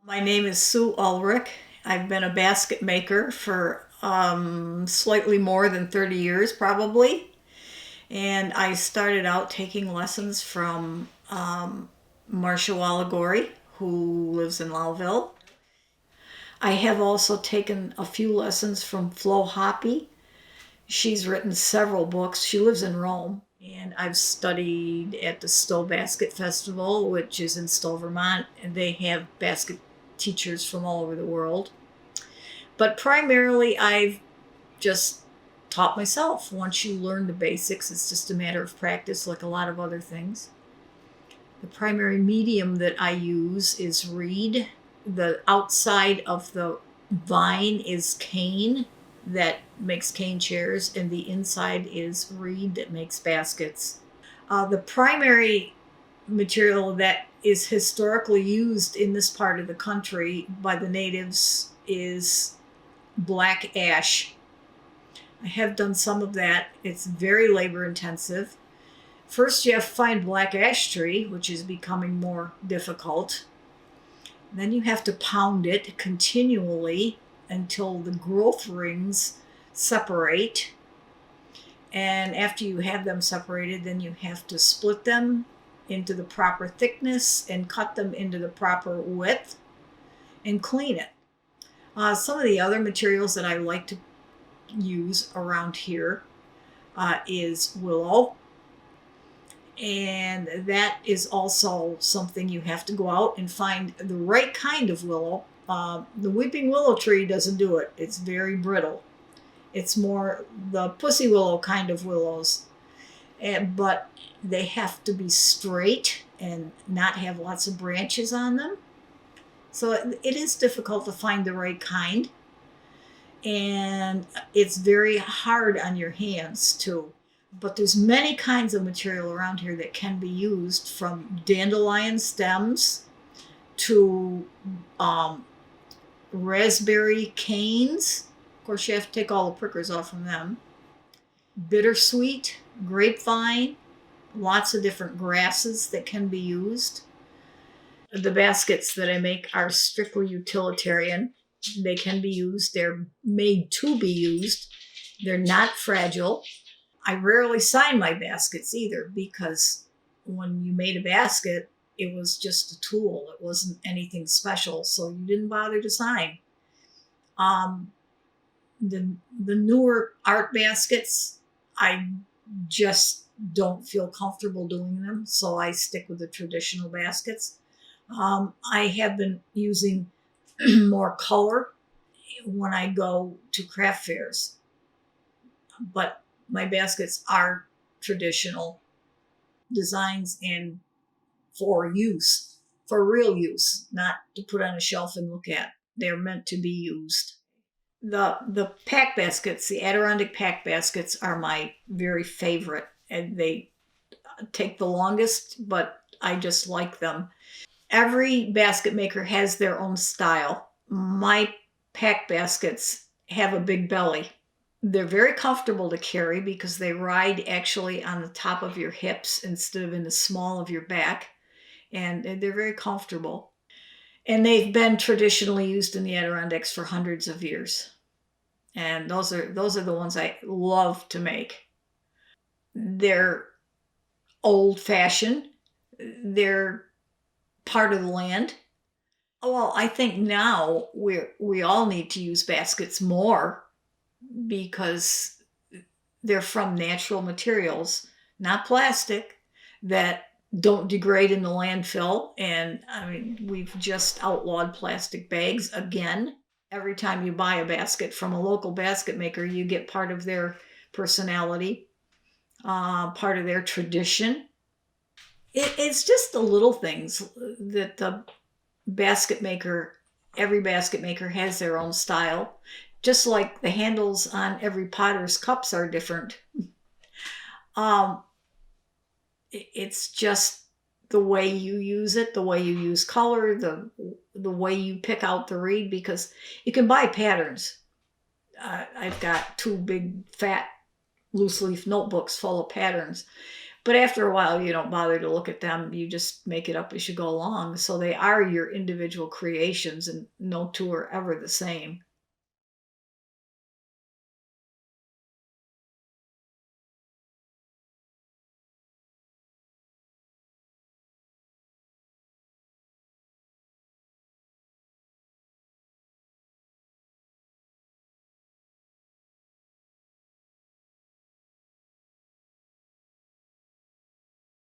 My name is Sue Ulrich. I've been a basket maker for slightly more than 30 years, probably. And I started out taking lessons from Marcia Walligory, who lives in Lowville. I have also taken a few lessons from Flo Hope. She's written several books. She lives in Rome. And I've studied at the Stowe Basket Festival, which is in Stowe, Vermont, and they have basket teachers from all over the world. But primarily, I've just taught myself. Once you learn the basics, it's just a matter of practice, like a lot of other things. The primary medium that I use is reed. The outside of the vine is cane that makes cane chairs, and the inside is reed that makes baskets. The primary material that is historically used in this part of the country by the natives is black ash. I have done some of that. It's very labor intensive. First, you have to find black ash tree, which is becoming more difficult. Then you have to pound it continually until the growth rings separate. And after you have them separated, then you have to split them into the proper thickness and cut them into the proper width and clean it. Some of the other materials that I like to use around here is willow. And that is also something you have to go out and find the right kind of willow. The weeping willow tree doesn't do it. It's very brittle. It's more the pussy willow kind of willows. But they have to be straight and not have lots of branches on them. So it is difficult to find the right kind. And it's very hard on your hands too. But there's many kinds of material around here that can be used, from dandelion stems to raspberry canes. Of course, you have to take all the prickers off from them. Bittersweet, grapevine, lots of different grasses that can be used. The baskets that I make are strictly utilitarian. They can be used. They're made to be used. They're not fragile. I rarely sign my baskets either, because when you made a basket, it was just a tool. It wasn't anything special, so you didn't bother to sign. The newer art baskets, I just don't feel comfortable doing them, so I stick with the traditional baskets. I have been using more color when I go to craft fairs, but my baskets are traditional designs and for use, for real use, not to put on a shelf and look at. They're meant to be used. The pack baskets, the Adirondack pack baskets, are my very favorite, and they take the longest, but I just like them. Every basket maker has their own style. My pack baskets have a big belly. They're very comfortable to carry because they ride actually on the top of your hips instead of in the small of your back. And they're very comfortable. And they've been traditionally used in the Adirondacks for hundreds of years. And those are the ones I love to make. They're old fashioned. They're part of the land. Well, I think now we all need to use baskets more, because they're from natural materials, not plastic, that don't degrade in the landfill. And I mean, we've just outlawed plastic bags again. Every time you buy a basket from a local basket maker, you get part of their personality, part of their tradition. It's just the little things that the basket maker, every basket maker has their own style. Just like the handles on every potter's cups are different. It's just the way you use it, the way you use color, the way you pick out the reed, because you can buy patterns. I've got 2 big fat loose leaf notebooks full of patterns, But after a while, you don't bother to look at them. You just make it up as you go along. So they are your individual creations, and no two are ever the same.